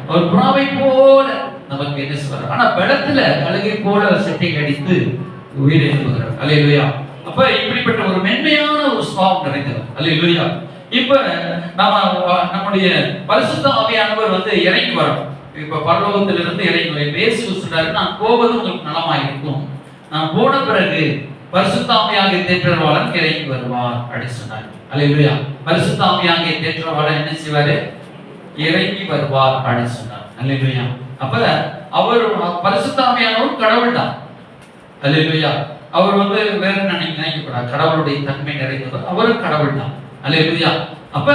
அவர் புறாவை போல நமக்கு என்ன சொல்றார், ஆனா பலத்துல கழுகை போல செட்டை அடித்து உயிரை எழுப்புகிறார். அல்லேலூயா. அப்ப இப்படிப்பட்ட ஒரு மென்மையான ஒரு சுபாவம் நிறைந்தவர். அல்லேலூயா. இப்ப நம்முடைய பரிசுத்த ஆவியானவர் இறங்கி வரும். இப்ப பரலோகத்திலிருந்து இறங்கி வரும். இயேசு சொல்றாரு, நான் போவது உங்களுக்கு நலமாக இருக்கும், நான் போன பிறகு பரிசுத்த ஆவியாகிய தேற்றரவாளன் இறங்கி வருவார் அப்படின்னு சொன்னார். அல்லேலூயா. பரிசுத்த ஆவியாகிய தேற்றரவாளன் என்ன செய்வாரு? இறங்கி வருவார் அப்படின்னு சொன்னார். அல்லேலூயா. அப்ப அவர் பரிசுத்த ஆவியானவர் கடவுள் தான். அல்லேலூயா. அவர் வேற நினைக்கப்படாது, கடவுளுடைய தன்மை நிறைந்தவர், அவரும் கடவுள் தான். அல்லேலூயா. அப்ப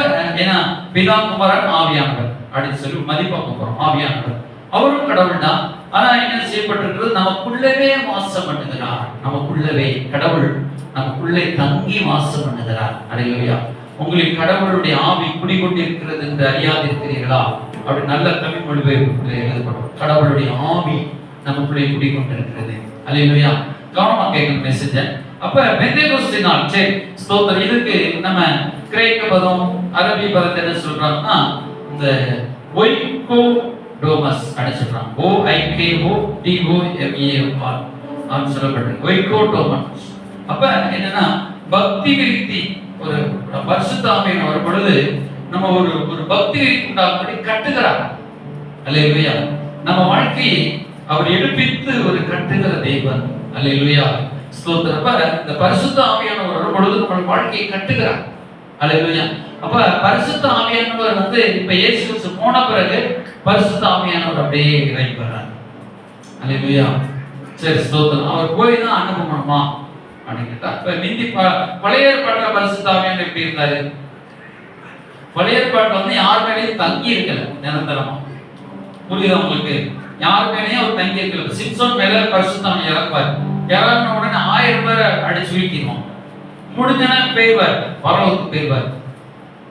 ஏன்னா பிதா குமாரன் ஆவியானவர் அப்படின்னு சொல்லி மதிப்பாக்க போறோம். ஆவியானவர் அவரும் கடவுள் தான். ஆனா என்ன செய்யப்பட்டிருக்கிறது, நமக்குள்ளவே வாசம் பண்ணுகிறார். நமக்குள்ளவே கடவுள் நமக்குள்ளே தங்கி வாசம் பண்ணுகிறார். அல்லேலூயா. உங்களுக்கு கடவுளுடைய ஆவி குடிகொண்டிருக்கிறது என்று அறியாதிருக்கிறீர்களா? அப்படி நல்ல தமிழ் மொழிபெயர்ப்புக்குள்ளே எழுதப்படும். கடவுளுடைய ஆவி நமக்குள்ளே குடிகொண்டிருக்கிறது. அல்லேலூயா. கவனமா கேட்கணும் மெசேஜ். அப்ப பெந்தேகோஸ்தே நாள், சரி ஸ்தோத்திரம். இதுக்கு நம்ம கிரேக்க பதம் அரபி பதத்தை என்ன சொல்றாங்கன்னா, இந்த ஒய்கோடோமஸ் அப்படின்னு சொல்றாங்க. OIKODOMAS அப்படின்னு சொல்லப்பட்டிருக்கு. ஒய்கோடோமஸ். அப்ப என்னன்னா பக்தி விருத்தி, ஒரு பரிசுத்த ஆவியானவர் வரும் பொழுது நம்ம ஒரு பக்தி விருத்தி உண்டாகும்படி கட்டுகிறார். அல்லேலூயா. நம்ம வாழ்க்கையை அவர் எடுப்பித்து ஒரு கட்டுகிற தேவன். அல்லேலூயா. ஸ்தோத்திரம். அப்ப இந்த பரிசுத்த ஆவியானவர் வரும் பொழுது நம்ம வாழ்க்கையை கட்டுகிறார். அல்லேலூயா. அப்ப பரிசுத்த ஆவியானவர் இப்ப இயேசு கிறிஸ்து போன பிறகு பரிசுத்த ஆவியானவர் அப்படியே இறங்கி வர்றார். அல்லேலூயா. சரி ஸ்தோத்திரம். அவர் போய் தான் அனுப்பணுமா அப்படின்னு கேட்டா, இப்ப மிந்தி பழைய ஏற்பாட்டுல பரிசுத்த ஆவியானவர் எப்படி இருந்தாரு? பழைய ஏற்பாட்டுல யார் மேலேயும் தங்கி இருக்கல நிரந்தரமா. புரியுதா உங்களுக்கு? யார் மேலேயும் அவர் தங்கி இருக்கல. சிம்சோன் மேல பரிசுத்த ஆவி இறங்குவார். இறங்கின உடனே 1000 பேரை அடிச்சு வீழ்த்திடுவோம். முடிஞ்சனா போய்வார், பரலோகத்துக்கு போய்வார்.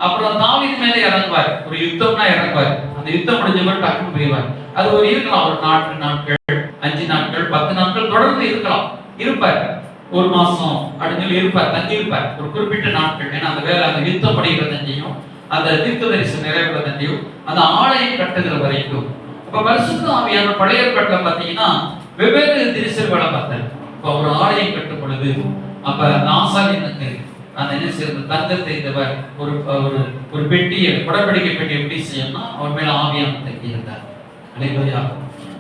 அப்புறம் தாவீது மேல இறங்குவார். ஒரு யுத்தம்னா இறங்குவார். அந்த யுத்தம் முடிஞ்ச பிறகு டக்குன்னு போய்வார். அது ஒரு இருக்கலாம், ஒரு 4 நாட்கள் 5 நாட்கள் 10 நாட்கள் தொடர்ந்து இருக்கலாம். இருப்பார். ஒரு மாசம் அப்படின்னு சொல்லி இருப்பார், தங்கி இருப்பார் ஒரு குறிப்பிட்ட நாட்கள். ஏன்னா அந்த வேலை, அந்த யுத்தம் படிக்கிறதையும் அந்த தீர்க்க தரிசனம் நிறைவேறதையும் அந்த ஆலயம் கட்டுகிற வரைக்கும். இப்ப பரிசுத்த ஆவியானவர் பழைய ஏற்பாட்டுல பாத்தீங்கன்னா வெவ்வேறு திருச்சல் வேலை பார்த்தார். இப்ப ஒரு ஆலயம் கட்டும் பொழுது அப்ப அந்த ஆசாரியனுக்கு அந்த என்ன செய்யறது, தங்கத்தை செய்தவர் ஒரு பெட்டியை, உடன்படிக்கை பெட்டி எப்படி செய்யணும்னா அவர் மேல ஆவியானவர் தங்கி இருந்தார். அல்லேலூயா.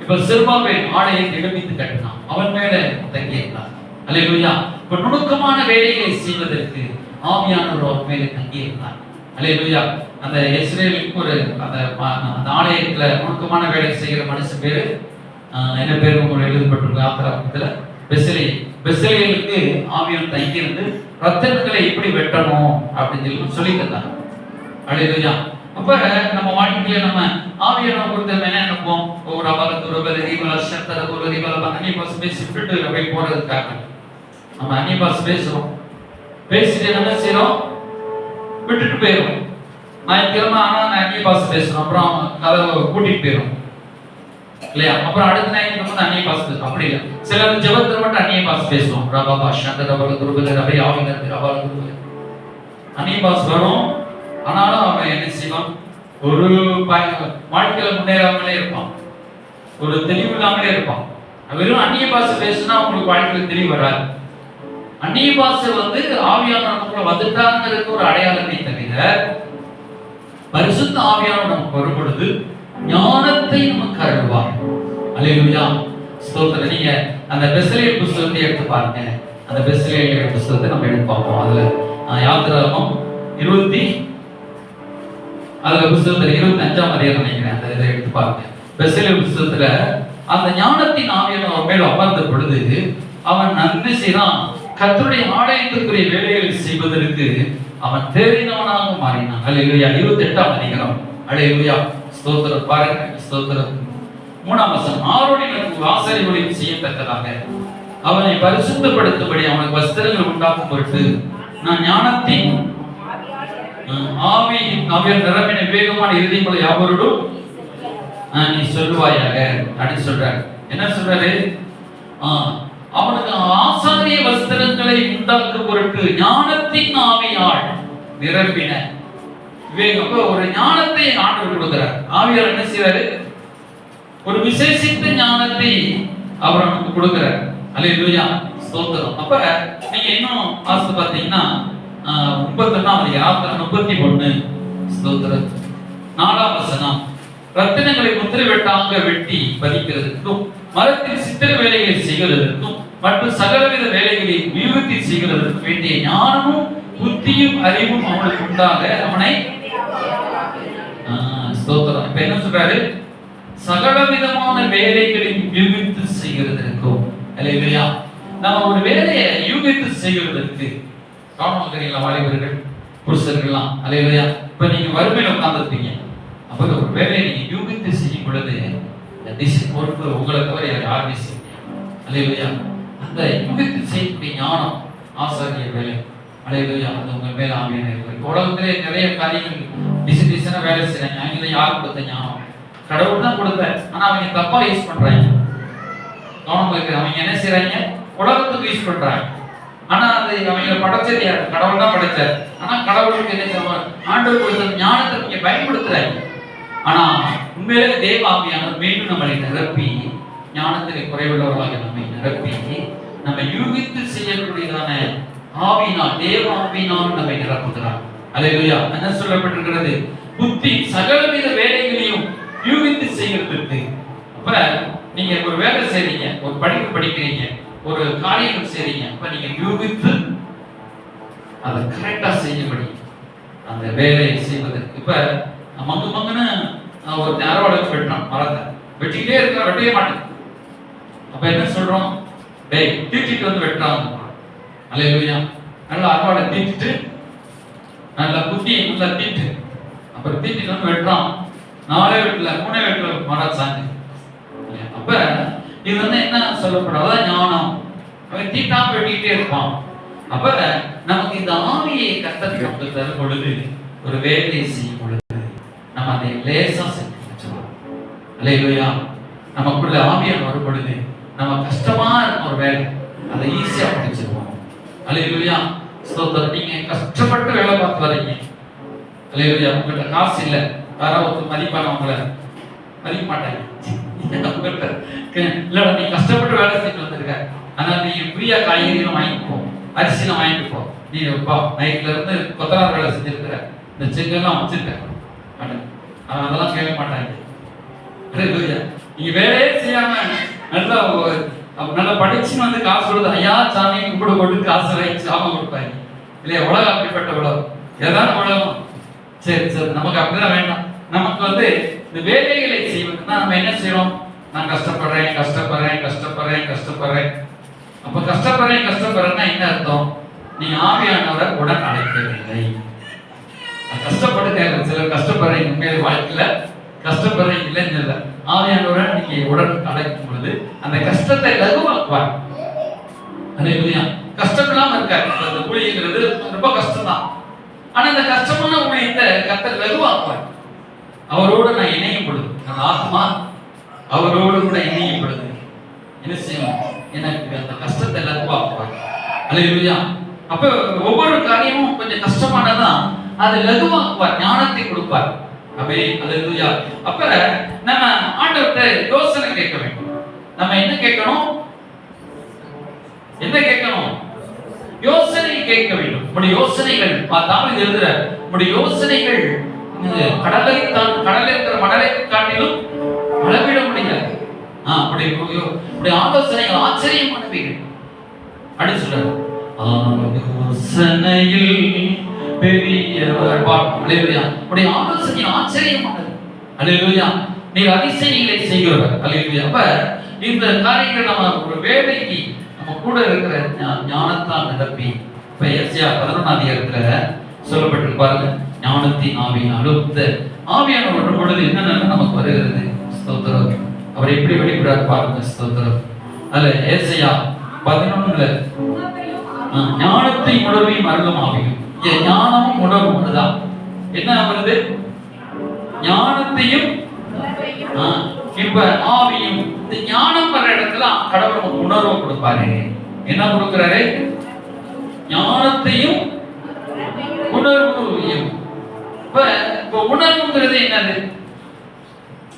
இப்ப சிறுபாபேல் ஆலயத்தை எடுப்பித்து கட்டினான், அவன் மேல தங்கி இருந்தார். அல்லேலூயா. இப்ப நுணுக்கமான வேலைகளை செய்வதற்கு ஆவியானவர் அவர் மேல தங்கி இருந்தார். அல்லேலூயா. அந்த இஸ்ரேலுக்கு ஒரு அந்த ஆலயத்துல நுணுக்கமான வேலை செய்கிற மனுஷன் பேரு என்ன பேரு உங்களுக்கு எழுதப்பட்டிருக்கு ஆத்திராபத்துல? பெசலேலுக்கு ஆவியானவர் தங்கி இருந்து ரத்தினங்களை எப்படி வெட்டணும் அப்படின்னு சொல்லி தந்தார். அல்லேலூயா. அப்ப நம்ம வாழ்க்கையில நம்ம ஆவியானவர் குறித்து என்ன நினைப்போம்? ஒரு அந்நியபாஷை பேசிட்டு அப்படியே போறதுக்காக நம்ம அந்நியபாஷை பேசுறோம். பேசிட்டு என்ன செய்யறோம்? விட்டுட்டு போயிடும். ஞாயிற்றுக்கிழமை ஆனா நான் அந்நியபாஷை பேசுறோம், அப்புறம் அதை கூட்டிட்டு போயிடும் இல்லையா? அப்புறம் அடுத்த ஞாயிற்றுக்கிழமை அந்நியபாஷை பேசுறோம். அப்படி இல்லை, சிலர் ஜெபத்துல மட்டும் அந்நியபாஷை பேசுவோம். ரபாபா சந்த ரபல துருபல ரபை ஆவினர் ரபால துருபல அந்நியபாஷை வரும். ஆனாலும் அவன் என்ன செய்வான்? ஒரு வாழ்க்கையில முன்னேறாமலே இருப்பான், ஒரு தெளிவு இல்லாமலே இருப்பான். வெறும் அந்நிய பாஷை பேசுனா உங்களுக்கு வாழ்க்கையில தெளிவு வராது. அந்நிய பாஷை ஆவியானவர் நமக்குள்ள வந்துட்டாங்கிறதுக்கு ஒரு அடையாளத்தை தவிர பரிசுத்த ஆவியானவர் நமக்கு வரும் பொழுது ஞானத்தை நமக்கு அருள்வார். அல்லேலூயா. ஸ்தோத்திரம். நீங்க அந்த பெசலேல் புத்தகத்தை எடுத்து பாருங்க. அந்த பெசலேல் புத்தகத்தை நம்ம எடுத்து பார்ப்போம். அதுல யாத்திராகமம் 20 அதுல புத்தகத்துல 25ஆம் அதிகாரம் நினைக்கிறேன். அந்த இதை எடுத்து பாருங்க. பெசலேல் புத்தகத்துல அந்த ஞானத்தின் ஆவியானவர் மேல் அமர்ந்த பொழுது அவன் நன்மை செய்தான். கர்த்தருடைய ஆலயத்திற்குரிய வேலைகளை செய்வதற்கு அவன் தேறினவனாக மாறினான். அல்லேலூயா. 28ஆம் அதிகாரம். அல்லேலூயா. ஸ்தோத்திரம். பாருங்க. ஸ்தோத்திரம். 3ஆம் வசனம். ஆரோனின் ஆசாரிய ஊழியம் செய்யத்தக்கதாக அவனை பரிசுத்தப்படுத்தும்படி அவனுக்கு வஸ்திரங்கள் உண்டாக்கும் பொருட்டு நான் ஞானத்தின் ஆவியால் நிரம்பின விவேகமான இருதயமுள்ள யாவரோடும் நீ சொல்லுவாயாக அப்படின்னு சொல்றாரு. என்ன சொல்றாரு? அவனுக்கு ஆசாரிய வஸ்திரங்களை உண்டாக்கும் பொருட்டு ஞானத்தின் ஆவியால் நிரம்பின விவேகம். ஒரு ஞானத்தை ஆண்டவர் கொடுக்கிறார். ஆவியால் என்ன செய்வாரு? ஒரு விசேஷித்த ஞானத்தை அவர் நமக்கு கொடுக்கிறார். அல்லேலூயா, ஸ்தோத்திரம். அப்ப நீங்க இன்னும் வாசித்து பார்த்தீங்கன்னா 31 ஸ்தோத்திரம் 4ஆம் வசனம், ரத்தினங்களை முத்திரை வெட்டாங்க வெட்டி பதிக்கிறதற்கும் மரத்தில் சித்திர வேலைகளை செய்கிறதற்கும் மற்றும் சகலவித வேலைகளை வியூகத்தை செய்கிறதற்கும் வேண்டிய ஞானமும் புத்தியும் அறிவும் அவனுக்கு உண்டாக அவனை ஸ்தோத்திரம். இப்ப என்ன சொல்றாரு? சகலவிதமான வேலைகளையும் யூகித்து செய்கிறதற்கும். அல்லேலூயா. நம்ம ஒரு வேலையை யூகித்து செய்கிறதற்கு காரணம் வாலிபர்கள் புருஷர்கள்லாம். அல்லேலூயா. இப்ப நீங்க வறுமையில உட்கார்ந்துருப்பீங்க. அப்ப ஒரு வேலையை நீங்க யூகித்து செய்யும் பொழுது பொறுப்பு உங்களை தவிர யாருமே செய்ய. அல்லேலூயா. அந்த யூகித்து செய்யக்கூடிய ஞானம் ஆசாரிய வேலை. அல்லேலூயா. அது உங்க மேல ஆவியான இருக்கு. உலகத்திலே நிறைய காரியங்கள் டிசிஷனா வேலை செய்யறாங்க. அவங்க யார் கொடுத்த ஞானம்? கடவுள் தான் கொடுத்தார். ஆனா அவங்க தப்பா யூஸ் பண்றாங்க. கவனம் இருக்கு. அவங்க என்ன செய்யறாங்க? உலகத்துக்கு யூஸ் பண்றாங்க. ஆனா அது அவங்க படைச்சது யாரு? கடவுள் தான் படைச்சார். ஆனா கடவுளுக்கு என்ன செய்வாங்க? ஆண்டவர் கொடுத்த ஞானத்தை நீங்க பயன்படுத்துறாங்க. ஆனா உண்மையிலே தேவ ஆவியானவர் மீண்டும் நம்மளை நிரப்பி ஞானத்திலே குறைவுள்ளவர்களாக நம்மை நிரப்பி நம்ம யூகித்து செய்யக்கூடியதான ஆவியினால், தேவ ஆவியினால் நம்மை நிரப்புகிறார். அல்லேலூயா. என்ன சொல்லப்பட்டிருக்கிறது? புத்தி சகலவித வேலைகளையும் யூகித்து செய்யறதுக்கு. அப்ப நீங்க ஒரு வேலை செய்றீங்க, ஒரு படிப்பு படிக்கிறீங்க, ஒரு காரியம் செய்றீங்க. அப்ப நீங்க யூகித்து அதை கரெக்டா செய்யபடி அந்த வேலையை செய்வதற்கு. இப்ப மங்குன்னு ஒரு நேரவாள வெட்டான் மரத்தை வெட்டிக்கிட்டே இருக்க, வெட்டவே மாட்டேன். அப்ப என்ன சொல்றோம்? டேய் தீட்டிட்டு வந்து வெட்டாங்க. அல்லேலூயா. நல்லா அறுவாடை தீட்டிட்டு நல்லா புத்தி நல்லா தீட்டு, அப்புறம் தீட்டிட்டு வந்து வெட்டுறான். 4 வெட்டல 3 வெட்டல மரம் சாஞ்சு. அப்ப இது வந்து என்ன சொல்லப்படாத ஞானம். அவன் தீட்டாம வெட்டிக்கிட்டே இருப்பான். அப்ப நமக்கு இந்த ஆவியை கர்த்தர் நமக்கு தரும் பொழுது, ஒரு வேலையை செய்யும் பொழுது நம்ம அதை லேசா செஞ்சுக்கலாம். அல்லேலூயா. நமக்குள்ள ஆவியான் வரும் பொழுது நம்ம கஷ்டமா இருக்கும் ஒரு வேலை, அதை ஈஸியா முடிச்சிருவோம். அல்லேலூயா, ஸ்தோத்திரம். நீங்க கஷ்டப்பட்டு வேலை பார்த்து வரீங்க. அல்லேலூயா. உங்கள்கிட்ட காசு இல்லை, யாராவது மதிப்பான உங்களை மதிக்க மாட்டாங்க. உங்கள்கிட்ட இல்ல, நீ கஷ்டப்பட்டு வேலை செஞ்சு வந்திருக்க, ஆனா நீ ஃப்ரீயா காய்கறிகளும் வாங்கிப்போ, அரிசிலாம் வாங்கிப்போ. நீ நைட்ல இருந்து கொத்தனார் வேலை செஞ்சிருக்கிற, இந்த செங்கெல்லாம் வச்சிருக்க, அதெல்லாம் கேட்க மாட்டாங்க. நீங்க வேலையே செய்யாம நல்லா படிச்சுன்னு வந்து காசு கொடுத்து ஐயா சாமி கும்பிடு போட்டு காசு வாங்கி சாமம் கொடுப்பாங்க. இல்லையா? உலகம் அப்படிப்பட்ட உலகம். ஏதாவது உலகம். சரி சரி, நமக்கு அப்படிதான் வேண்டாம். நமக்கு வந்து இந்த வேலைகளை செய்வதுன்னா நம்ம என்ன செய்யறோம்? நான் கஷ்டப்படுறேன் கஷ்டப்படுறேன் கஷ்டப்படுறேன் கஷ்டப்படுறேன். அப்ப கஷ்டப்படுறேன்னா என்ன அர்த்தம்? நீ ஆவியானவரை உடன் அழைக்கவில்லை. கஷ்டப்படுங்க. சிலர் கஷ்டப்படுறீங்க, உண்மையில வாழ்க்கையில கஷ்டப்படுறீங்க இல்லைன்னு இல்லை. ஆவியானவரை நீங்க உடன் அழைக்கும் பொழுது அந்த கஷ்டத்தை லகுவாக்குவார். அல்லேலூயா. கஷ்டம் இல்லாம இருக்காரு. அந்த ஊழியங்கிறது ரொம்ப கஷ்டம் தான். ஆனா அந்த கஷ்டமான ஊழியத்தை கர்த்தர் லகுவாக்குவார். அவரோடு நான் இணையும் பொழுது, அந்த ஆத்மா அவரோடு கூட இணையும் பொழுது என்ன செய்யும்? எனக்கு அந்த கஷ்டத்தை லகுவாக்குவார். அல்லேலூயா. அப்ப ஒவ்வொரு காரியமும் கொஞ்சம் கஷ்டமானதான், அதை லகுவாக்குவார், ஞானத்தை கொடுப்பார். அப்பே அல்லேலூயா. அப்ப நம்ம ஆண்டவர்கிட்ட யோசனை கேட்க வேண்டும். நம்ம என்ன கேட்கணும்? என்ன கேட்கணும்? யோசனை கேட்க வேண்டும். உங்களுடைய யோசனைகள் தாவீது எழுதுற, உங்களுடைய யோசனைகள் கடலை இருக்கிற மணலை காட்டிலும் அளவிட முடியாது. உங்களுடைய ஆலோசனைகள் ஆச்சரியமானவைகள். அப்படி சொல்றாரு, ஆலோசனையில் பெரியவர். அல்லேலூயா. உடைய ஆலோசனை ஆச்சரியமானது. அல்லேலூயா. நீர் அதிசயங்களை செய்கிறவர். அல்லேலூயா. அப்ப இந்த காரியங்கள் நம்ம ஒரு வேலைக்கு நம்ம கூட இருக்கிற ஞானத்தால் நிரப்பி. இப்ப எஸ்யா 11ஆம் அதிகாரத்துல சொல்லப்பட்டு பாருங்க, ஞானத்தின் ஆவியினாலும் இந்த ஆவியானவர் வரும் பொழுது என்னென்ன நமக்கு வருகிறது. ஸ்தோத்திரம். அவர் எப்படி வெளிப்படுறார் பாருங்க. ஸ்தோத்திரம். அல்ல எஸ்யா 11ல ஞானத்தை உணர்வையும் அருளும் ஆவியும். ஞானமும் உணர்வும் அதுதான். என்ன வருது? ஞானத்தையும் இப்ப ஆவியும். இந்த ஞானம் வர இடத்துல கடவுள் நமக்கு உணர்வை கொடுப்பாரு. என்ன கொடுக்கிறாரு? ஞானத்தையும் உணர்வையும். இப்ப உணர்வுங்கிறது என்னது?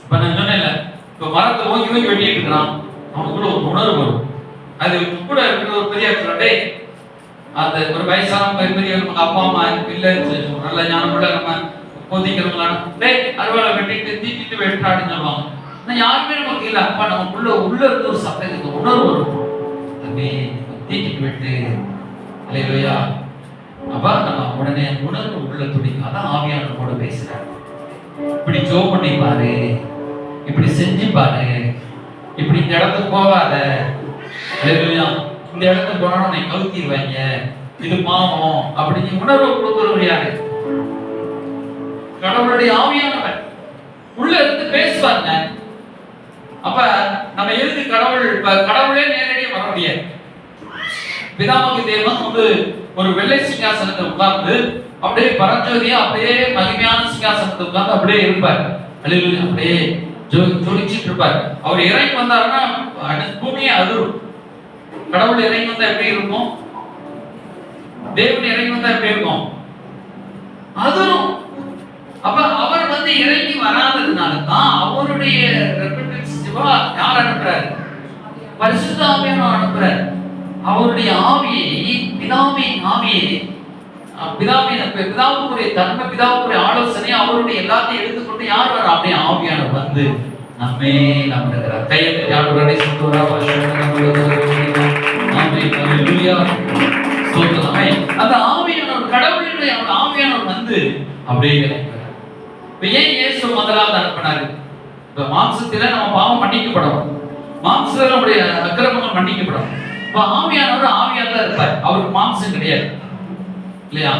இப்ப நான் சொன்னேன்ல, இப்ப மரத்தை ஓங்கி ஓங்கி வெட்டிட்டு இருக்கிறான், அவனுக்குள்ள ஒரு உணர்வு வரும். அது கூட இருக்கிற ஒரு பெரிய டே அந்த ஒரு வயசான பெரிய அப்பா அம்மா இல்ல நல்ல ஞானமுள்ள நம்ம போதிக்கிறவங்களான டே அறுவாலை வெட்டிட்டு தீட்டிட்டு வெட்டாடுன்னு சொல்லுவாங்க. ஆனா யாருமே நமக்கு இல்ல, அப்பா நமக்குள்ள உள்ள இருந்த ஒரு சத்தத்துக்கு உணர்வு வரும், தம்பி தீட்டிட்டு வெட்டு. அல்லேலூயா. அப்ப நம்ம உடனே உணர்வு உள்ள துடிக்கும். அதான் ஆவியானவர் கூட பேசுறாரு. இப்படி ஜோம் பண்ணி பாரு, இப்படி செஞ்சு பாரு, இப்படி இந்த இடத்துக்கு போகாத, இந்த இடத்துக்கு போனா நீ கவுத்திடுவாங்க, இது பாவம் அப்படின்னு உணர்வு கொடுக்கிறவர் யாரு? கடவுளுடைய ஆவியானவர் உள்ள இருந்து பேசுவாங்க. அப்ப நம்ம எதுக்கு கடவுளே நேரடியாக வர முடியாது. பிதாமகி தேவன் வந்து ஒரு வெள்ளை சிங்காசனத்தை உட்கார்ந்து அப்படியே பரஞ்சோதியா அப்படியே மகிமையான சிங்காசனத்தை உட்கார்ந்து அப்படியே இருப்பார். அப்படியே ஜொலிச்சிட்டு இருப்பார். அவர் இறங்கி வந்தாருன்னா பூமியே அதிரும். கடவுள் இறங்கி வந்தா எப்படி இருக்கும்? தேவன் இறங்கி வந்தா எப்படி இருக்கும்? அதிரும். அப்ப அவர் வந்து இறங்கி வராததுனால தான் அவருடைய ரெப்ரசன்டேட்டிவா யார் அனுப்புறாரு? பரிசுத்த ஆவியானவர் அனுப்புறாரு. அவருடைய ஆவியை, பிதாவின் ஆவியை, பிதாவுக்குரிய தன்மை, பிதாவுக்குரிய ஆலோசனை, அவருடைய எல்லாத்தையும் எடுத்துக்கொண்டு யார் வர? அப்படியே ஆவியானவர் வந்து நம்மே நம்புகிறார். கையெழுத்து யாருடைய சொல்லுறா? அந்த ஆவியானவர், கடவுளுடைய ஆவியானவர் வந்து அப்படியே இருக்கிறார். இப்ப ஏன் இயேசு முதலாவது அனுப்பினாரு? இப்ப மாம்சத்தில நம்ம பாவம் மன்னிக்கப்படும், மாம்சத்தில நம்முடைய அக்கிரமங்கள் மன்னிக்கப்படும். இப்ப ஆவியானவர் ஆவியா தான் இருப்பார், அவருக்கு மாம்சம் கிடையாது இல்லையா?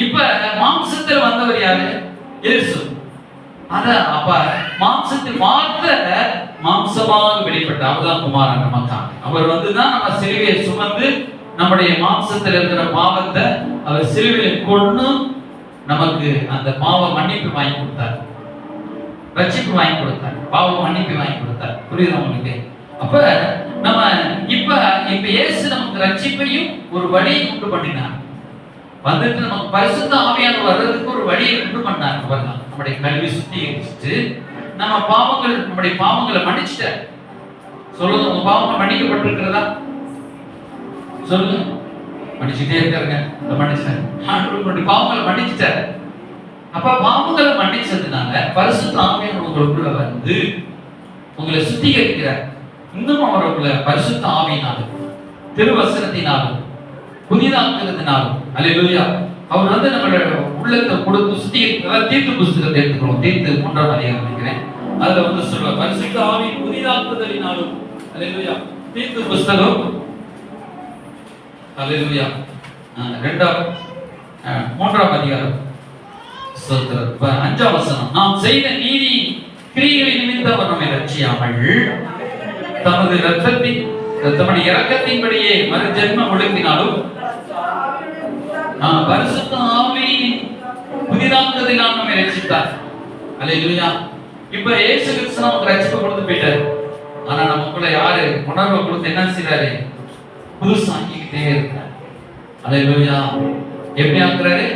இப்ப மாம்சத்தில் வந்தவர் யாரு? இயேசு. அத அப்ப மாம்சத்தில் வார்த்தை மாம்சமாக வெளிப்பட்ட அவர்தான் குமாரன் நமக்காக. அவர் வந்துதான் நம்ம சிலுவையை சுமந்து நம்முடைய மாம்சத்தில் இருக்கிற பாவத்தை அவர் சிலுவையில் கொண்டு நமக்கு அந்த பாவ மன்னிப்பு வாங்கி கொடுத்தார், ரட்சிப்பு வாங்கி கொடுத்தார், பாவ மன்னிப்பு வாங்கி கொடுத்தார். புரியுது உங்களுக்கு? அப்ப நம்ம இப்ப இயேசு நமக்கு ரட்சிப்பையும் ஒரு வழியை உண்டு பண்ணினார். வந்துட்டு நமக்கு பரிசுத்த ஆவியானவர் வர்றதுக்கு ஒரு வழியை உண்டு பண்ணார். அவர்தான் நம்முடைய கல்வி சுத்திகரிச்சுட்டு நம்முடைய பாவங்களை மன்னிச்சிட்டார். சொல்லுங்க, உங்க பாவங்கள் மன்னிக்கப்பட்டிருக்கிறதா? சொல்லுங்க. மன்னிச்சுட்டே இருக்காருங்க. மன்னிச்சிட்டார், பாவங்களை மன்னிச்சிட்டார். அப்ப பாவங்களை மன்னிச்சதுனால பரிசுத்த ஆவியானவர் உங்களுக்குள்ள வந்து உங்களை சுத்திகரிக்கிறார். இன்னும் அவருக்குள்ள பரிசுத்த ஆவியினாலும் திருவசனத்தினாலும் புதிதாக்குறதுனாலும் அல்லேலூயா அவர் வந்து நம்மளோட உள்ளத்தை கொடுத்து சுத்திகரிக்கிறதா. தீர்த்து புஸ்தகத்தை எடுத்துக்கிறோம். தீர்த்து 3ஆம் அதிகாரம் நினைக்கிறேன். அதுல வந்து சொல்லுவார் பரிசுத்த ஆவியின் புதிதாக்குதலினாலும் அல்லேலூயா. தீர்த்து புஸ்தகம் அல்லேலூயா 3ஆம் அதிகாரம் 5ஆம் வசனம். நாம் செய்த நீதி கிரியைகளின் நிமித்தம் அவர் நம்மை ரட்சியாமல் தமது தம்முடைய இரக்கத்தின்படியே மறு ஜென்மம் ஒழுங்கினாலும் பரிசுத்த ஆவியின் புதிதாக்குதலினால் நம்மை ரட்சித்தார். அல்லேலூயா. இப்ப இயேசு கிறிஸ்து நமக்கு ரட்சிப்பு கொடுத்து போயிட்டாரு. ஆனா நமக்குள்ள யாரு உணர்வை கொடுத்து என்ன செய்றாரு? புதுசாக்கிக்கிட்டே இருக்கிறார். அல்லேலூயா. எப்படி ஆக்குறாரு?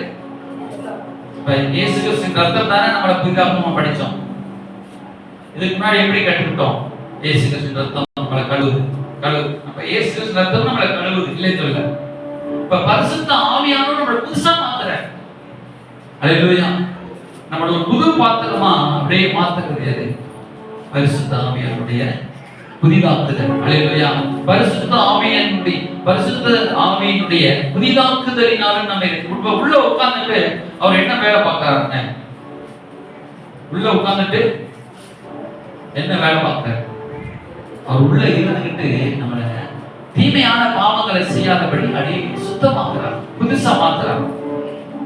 இப்ப இயேசு கிறிஸ்துவின் ரத்தம் தானே நம்மளை புதிதாக்கமா படிச்சோம். இதுக்கு முன்னாடி எப்படி கற்றுக்கிட்டோம்? இயேசு கிறிஸ்துவின் ரத்தம் நம்மளை கழுவுது. அப்ப இயேசு கிறிஸ்துவின் ரத்தம் நம்மளை கழுவுது இல்லை சொல்ல. இப்ப பரிசுத்த ஆவியானவர் நம்மளை புதுசா மாத்துறார். அல்லேலூயா. நம்மளோட ஒரு புது பாத்திரமா அப்படியே மாத்துறது எது? பரிசுத்த ஆவியானுடைய புதிதாக்குதல். அல்லேலூயா. பரிசுத்த ஆவியினுடைய புதிதாக்குதலினாலும் நம்ம உள்ள உட்கார்ந்துட்டு அவர் என்ன வேலை பார்க்கறாருங்க? உள்ள உட்கார்ந்துட்டு என்ன வேலை பார்க்கறாரு? அவர் உள்ள இருந்துகிட்டு நம்மள தீமையான பாவங்களை செய்யாதபடி அடியே சுத்தமாக்குறார், புதுசா மாத்துறார்.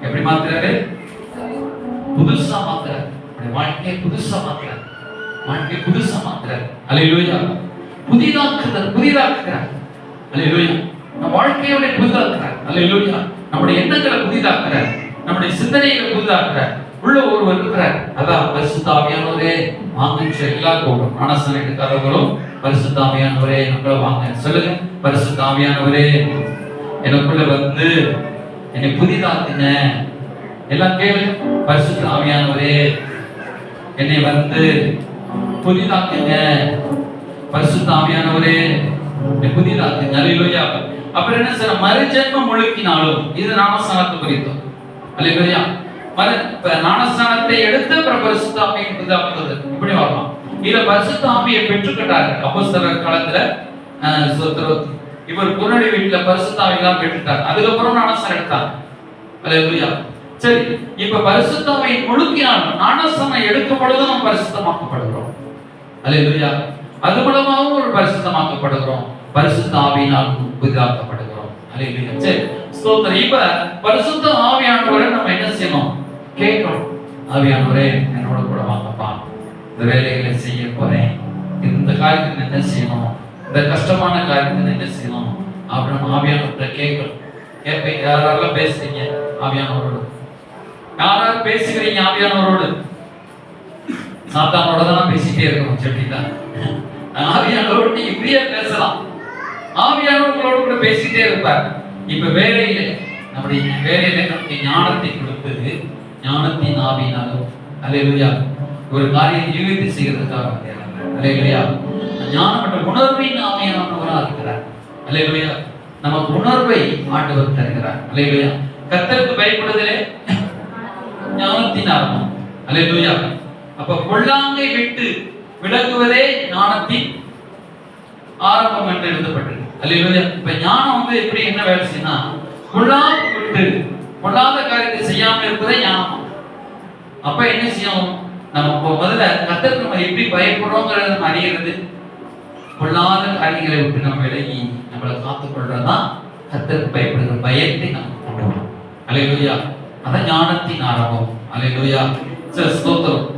எப்படி மாத்துறாரு? புதுசா மாத்துறார். வாழ்க்கையை புதுசா மாத்துறார். அல்லேலூயா. புதிதாக்குறார். அல்லேலூயா. நம்ம வாழ்க்கையோட புதிதாக்குறார். அல்லேலூயா. நம்முடைய எண்ணங்களை புதிதாக்குறார், நம்முடைய சிந்தனைகளை புதிதாக்குறார். உள்ள ஒருவர் இருக்கிறார். அதான் பரிசுத்த ஆவியானவரே வாங்க. எல்லாரும் மனசன எடுக்காதவர்களும் பரிசுத்த ஆவியானவரே நம்மள வாங்க சொல்லுங்க. பரிசுத்த ஆவியானவரே எனக்குள்ள வந்து என்னை புதிதாக்குங்க. எல்லாம் கேளு. பரிசுத்த ஆவியானவரே என்னை வந்து புதிதாக்குங்க. பரிசுத்த ஆவியானவரே புதிதாக்குங்க. அல்லேலூயா. அப்புறம் என்ன சார், மறுஜென்மம் முழுக்கினாலும், இது ஞானஸ்நானத்தை குறித்தோம். அல்லேலூயா. ஞானஸ்நானத்தை எடுத்து அப்புறம் பரிசுத்த ஆவியை புதிதாக்குவது இப்படி வரலாம். இதுல பரிசுத்த ஆவியை பெற்றுக்கிட்டாரு அப்போஸ்தலர் காலத்துல. இவர் குருநடி வீட்டுல பரிசுத்த ஆவியெல்லாம் பெற்றுட்டார். அதுக்கப்புறம் ஞானஸ்நானம் எடுத்தார். அல்லேலூயா. சரி, இப்ப பரிசுத்த ஆவியை முழுக்கினாலும் ஞானஸ்நானம் எடுக்கும் பொழுது நாம் பரிசுத்தமாக்கப்படுகிறோம். அல்லேலூயா. அது மூலமாகவும் ஒரு பரிசுத்தமாக்கப்படுகிறோம். பரிசுத்த ஆவியினால் புதிதாக்கப்படுகிறோம். அல்லேலூயா. சரி, ஸ்தோத்திரம். இப்ப பரிசுத்த ஆவியானவரை நம்ம என்ன செய்யணும்? கேட்கணும். ஆவியானவரே என்னோட கூட வாங்கப்பா, இந்த வேலைகளை செய்ய போறேன், இந்த காரியத்துக்கு என்ன செய்யணும், இந்த கஷ்டமான காரியத்துக்கு என்ன செய்யணும் அப்படின்னு நம்ம ஆவியானவர்கிட்ட கேட்கணும். கேட்பேன். யாரெல்லாம் பேசுறீங்க ஆவியானவரோடு? யாராவது பேசுகிறீங்க ஆவியானவரோடு? சாத்தானோட தான் பேசிட்டே இருக்கணும். சரிங்களா? ஆவியானவரோடு நீங்க இப்படியே பேசலாம். ஆவியானவர்களோடு கூட பேசிட்டே இருப்பார். இப்ப வேலையில நம்முடைய வேலையில நமக்கு ஞானத்தை கொடுத்தது ஞானத்தின் ஆவியினாலும். அல்லேலூயா. ஒரு காரியத்தை யூகித்து செய்யறதுக்காக. அல்லேலூயா. ஞானம் மற்றும் உணர்வின் ஆவியானவராக இருக்கிறார். அல்லேலூயா. நமக்கு உணர்வை ஆண்டவர் தருகிறார். அல்லேலூயா. கர்த்தருக்கு பயப்படுதலே ஞானத்தின் ஆரம்பம். அல்லேலூயா. அப்ப பொல்லாங்கை விட்டு விலகுவதே ஞானத்தின் ஆரம்பம் என்று எழுதப்பட்டது. அல்லேலூயா. இப்ப ஞானம் எப்படி என்ன வேலை செய்யணும்னா, பொல்லாத விட்டு பொல்லாத காரியத்தை செய்யாம இருப்பதே ஞானம். அப்ப என்ன செய்யும்? நம்ம முதல்ல கர்த்தருக்கு நம்ம எப்படி பயப்படுறோங்கிறத நம்ம அறிகிறது. பொல்லாத காரியங்களை விட்டு நம்ம விலகி நம்மளை காத்துக் கொள்றதுதான் கர்த்தருக்கு பயப்படுகிற பயத்தை நம்ம கொண்டு வரணும். அல்லேலூயா. அதான் ஞானத்தின் ஆரம்பம். அல்லேலூயா. சரி, ஸ்தோத்திரம்.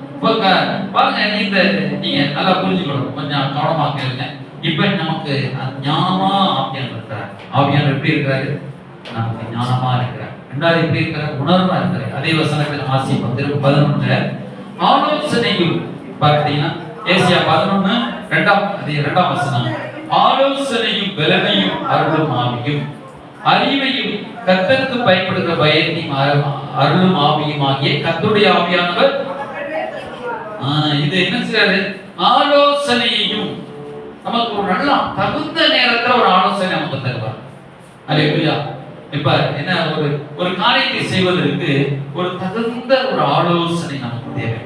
பாருங்க, இந்த நீங்க நல்லா புரிஞ்சுக்கணும், கொஞ்சம் கவனமா கேளுங்க. இப்ப நமக்கு ஞானமா ஆவியானவர் இருக்கிறார். ஆவியானவர் எப்படி இருக்கிறாரு? நமக்கு ஞானமா இருக்கிறார். ரெண்டாவது எப்படி இருக்கிறார்? உணர்வா இருக்கிறார். அதே வசனத்தில் ஆசியம் 11 ஆலோசனையும் பார்த்தீங்கன்னா, ஏசியா 11 2 வசனம், ஆலோசனையும் பலனையும் அருளும் ஆவியும் அறிவையும் கர்த்தருக்கு பயப்படுகிற பயத்தையும் அருளும் ஆவியும் ஆகிய கர்த்தருடைய ஆவியானவர். இது என்ன செய்யறாரு? ஆலோசனையையும் நமக்கு ஒரு நல்ல தகுந்த நேரத்துல ஒரு ஆலோசனை நமக்கு தருவார். அல்லேலூயா. இப்ப என்ன, ஒரு காரியத்தை செய்வதற்கு ஒரு தகுந்த ஒரு ஆலோசனை நமக்கு தேவை.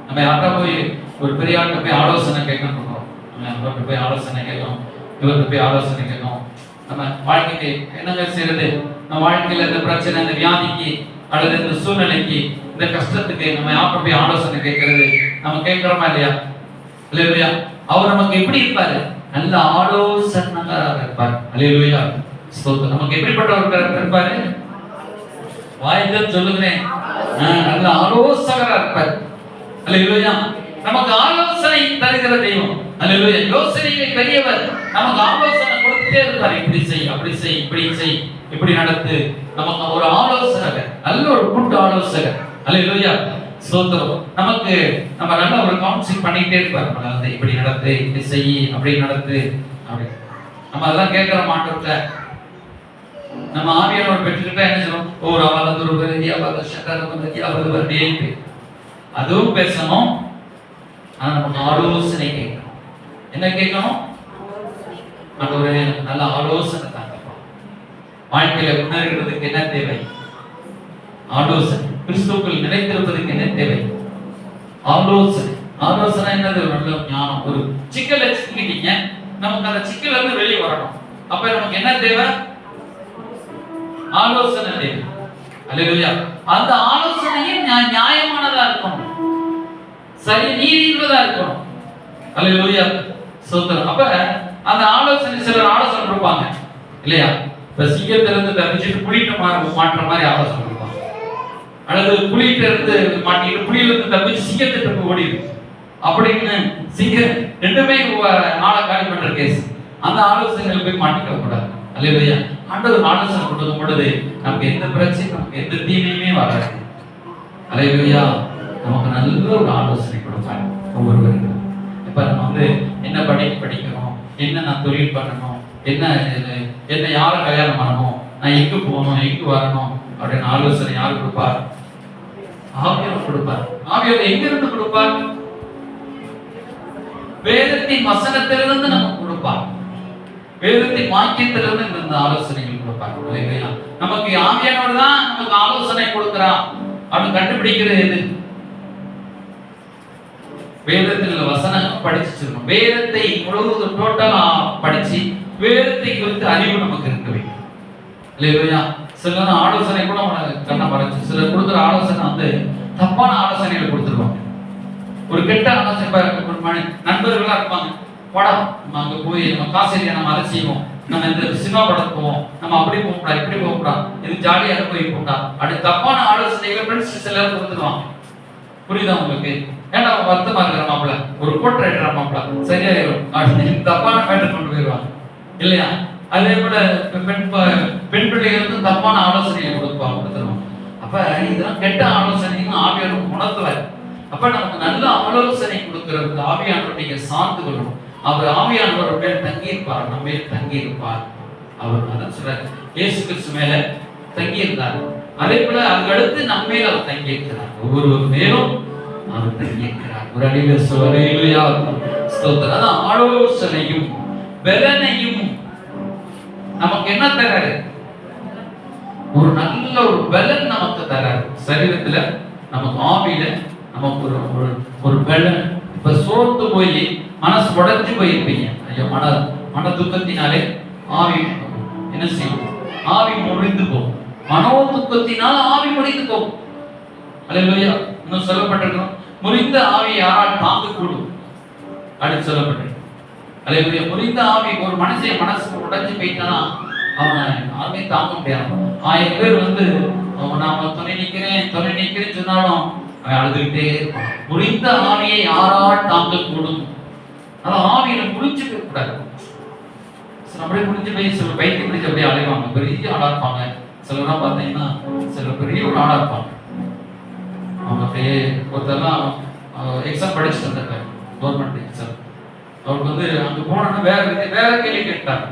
நம்ம யாரா போய் ஒரு பெரிய ஆள்கிட்ட போய் ஆலோசனை கேட்கணும், அவர்கிட்ட போய் ஆலோசனை கேட்கணும், இவர்கிட்ட போய் ஆலோசனை கேட்கணும். நம்ம வாழ்க்கைக்கு என்னங்க செய்யறது? நம்ம வாழ்க்கையில இந்த பிரச்சனை, இந்த வியாதிக்கு அல்லது இந்த சூழ்நிலைக்கு, இந்த கஷ்டத்துக்கு நம்ம யார்கிட்ட போய் ஆலோசனை கேட்கறது? நம்ம கேட்கிறோமா இல்லையா? அல்லேலூயா. அவர் நமக்கு எப்படி இருப்பாரு? நல்ல ஆலோசனைக்காரராக இருப்பார். அல்லேலூயா. ஸ்தோத்திரம். நமக்கு எப்படிப்பட்டவர் இருப்பாரு? வாய்தான் சொல்லுகிறேன், நல்ல ஆலோசகராக இருப்பார். அல்லேலூயா. நமக்கு ஆலோசனை தருகிற தெய்வம். அல்லேலூயா. யோசனையை பெரியவர். நமக்கு ஆலோசனை கொடுத்துட்டே இருப்பார். இப்படி செய், அப்படி செய், இப்படி செய், இப்படி நடத்து. நமக்கு ஒரு ஆலோசகர், நல்ல ஒரு குட் ஆலோசகர். அல்லேலூயா. ஸ்தோத்திரம். நமக்கு நம்ம நல்ல ஒரு கவுன்சிலிங் பண்ணிட்டே இருப்பார். நம்மள வந்து இப்படி நடத்து, இப்படி செய், அப்படி நடத்து, அப்படி. நம்ம அதெல்லாம் கேட்கிற மாட்டோம்ல. நம்ம ஆவியானவர் பெற்றுக்கிட்டா என்ன செய்யணும்? ஒரு அவலதுரு வருதியாவது சக்கரம் வருதியாவது வருடியே அதுவும் பேசணும். ஆனா நமக்கு ஆலோசனை கேட்கணும். என்ன கேட்கணும்? ஆண்டவரே எனக்கு நல்ல ஆலோசனை தாங்கப்பா. வாழ்க்கையில முன்னேறுவதற்கு என்ன தேவை? ஆலோசனை. கிறிஸ்துவுக்குள் நிலைத்திருப்பதற்கு என்ன தேவை? ஆலோசனை. ஆலோசனை என்னது? நல்ல ஞானம். ஒரு சிக்கலை சிக்கிட்டீங்க, நமக்கு அந்த சிக்கல்ல இருந்து வெளியே வரணும். அப்ப நமக்கு என்ன தேவை? ஆலோசனை தேவை. அல்லேலூயா. அந்த ஆலோசனையும் நியாயமானதா இருக்கணும், சரி நீதியுள்ளதா இருக்கணும். அல்லேலூயா. ஸ்தோத்திரம். அப்ப அந்த ஆலோசனை, சிலர் ஆலோசனை கொடுப்பாங்க இல்லையா? இப்ப சிங்கத்திலிருந்து தப்பிச்சுட்டு புலிட்ட மாற்ற மாதிரி ஆலோசனை கொடுப்பாங்க, அல்லது புலிட்ட இருந்து மாட்டிட்டு புலியிலிருந்து தப்பிச்சு சிங்கத்திட்டு ஓடிடு அப்படின்னு. சிங்கம் ரெண்டுமே ஆளை காலி பண்ற கேஸ். அந்த ஆலோசனைகள் போய் மாட்டிக்க கூடாது. அல்லேலூயா. ஆண்டவர் ஆலோசனை கொடுக்கும் பொழுது நமக்கு எந்த பிரச்சனையும், நமக்கு எந்த தீமையுமே வராது. அல்லேலூயா. நமக்கு நல்ல ஒரு ஆலோசனை கொடுப்பாங்க ஒவ்வொருவருக்கும். இப்ப நம்ம வந்து என்ன படிக்கணும், என்ன நான் தொழில் பண்ணணும், என்ன யாரை கல்யாணம் பண்ணணும், நான் எங்க போகணும், எங்க வரணும் அப்படின்னு ஆலோசனை யார் கொடுப்பார்? ஆவியானவர் கொடுப்பார். ஆவியானவர் எங்க இருந்து கொடுப்பார்? வேதத்தின் வசனத்திலிருந்து நமக்கு கொடுப்பார். வேதத்தின் வாக்கியத்திலிருந்து இந்த ஆலோசனைகள் கொடுப்பார். நமக்கு ஆவியானவர் தான் நமக்கு ஆலோசனை கொடுக்கிறார் அப்படின்னு கண்டுபிடிக்கிறது எது? வேதத்தில் வசனம் படிச்சிருக்கணும். வேதத்தை முழுவதும் டோட்டலா படிச்சு வேதத்தை குறித்து அறிவு நமக்கு இருக்க வேண்டும். இல்லையா? சில ஆலோசனை கூட கண்ண மறைச்சு சிலர் கொடுக்குற ஆலோசனை வந்து தப்பான ஆலோசனைகளை கொடுத்துருவாங்க. ஒரு கெட்ட ஆலோசனை நண்பர்களா இருப்பாங்க, படம் நம்ம அங்க போய் நம்ம காசு நம்ம அதை செய்வோம், நம்ம இந்த சினிமா படத்துக்கு போவோம், நம்ம அப்படி போகக்கூடாது இப்படி போகக்கூடாது, இது ஜாலியா போய் போகா அப்படி தப்பான ஆலோசனைகளை சிலர் கொடுத்துருவாங்க. புரியுதா உங்களுக்கு? ஏன்னா வருத்தமா இருக்கிற மாப்பிள்ள ஒரு கோட்டை எடுக்கிற மாப்பிள்ள சரியாயிரும் தப்பான மேட்டர் கொண்டு போயிடுவாங்க இல்லையா? அதே போல பெண் பிள்ளைகளுக்கு தப்பான ஆலோசனையை கொடுத்துருவாங்க. அப்ப இதெல்லாம் கெட்ட ஆலோசனைன்னு ஆவியானவர் உணர்த்தல. அப்ப நமக்கு நல்ல ஆலோசனை கொடுக்கறதுக்கு ஆவியானவர் நீங்க சார்ந்து கொள்ளணும். அவர் ஆவியானவர் மேல் தங்கி இருப்பார், நம்ம மேல் தங்கி இருப்பார். அவர் அதான் சொல்றாரு, இயேசு கிறிஸ்து மேல தங்கி இருந்தார். அதே போல அதுக்கடுத்து நம்ம மேல அவர் தங்கி இருக்கிறார். ஒவ்வொரு மேலும் அவர் தங்கி இருக்கிறார். ஒரு அடியில சொல்லையா ஸ்தோத்திரம். அதான் ஆலோசனையும் பலனையும் நமக்கு என்ன தராரு? ஒரு நல்ல ஒரு பலன் நமக்கு தராரு. சரீரத்துல நமக்கு ஆவியில நமக்கு ஒரு பலன். இப்ப சோர்ந்து போய் மனசு உடைஞ்சு போயிருப்பீங்க. ஐயோ மன துக்கத்தினாலே ஆவி என்ன செய்யும்? ஆவி முறிந்து போகும். மனோ துக்கத்தினால் ஆவி முறிந்து போகும். அல்லேலூயா. இன்னும் சொல்லப்பட்டிருக்கிறோம், முறிந்த ஆவி யாரால் தாங்கக்கூடும் அப்படின்னு சொல்லப்பட்டிருக்கு. அல்லேலூயா. முறிந்த ஆவி ஒரு மனசு உடைஞ்சு போயிட்டானா அவனை யாருமே தாங்க முடியாது. 1000 பேர் வந்து நாம துணை நிக்கிறேன் சொன்னாலும் அவன் அழுதுகிட்டே இருப்பான். முறிந்த ஆவியை யாரால் தாங்கக்கூடும்? அதான் ஆவியில முடிஞ்சு போய் கூடாது. அப்படியே முடிஞ்சு போய் சில பைத்தியம் பிடிச்சு அப்படியே அலைவாங்க. பெரிய ஆளா இருப்பாங்க. சிலர்லாம் பார்த்தீங்கன்னா சில பெரிய ஒரு ஆளா இருப்பாங்க. அவங்க அப்படியே ஒருத்தர்லாம் எக்ஸாம் படிச்சுட்டு வந்திருக்காரு, கவர்மெண்ட் எக்ஸாம். அவருக்கு வந்து அங்க போனோன்னா வேற கேள்வி கேட்டாங்க.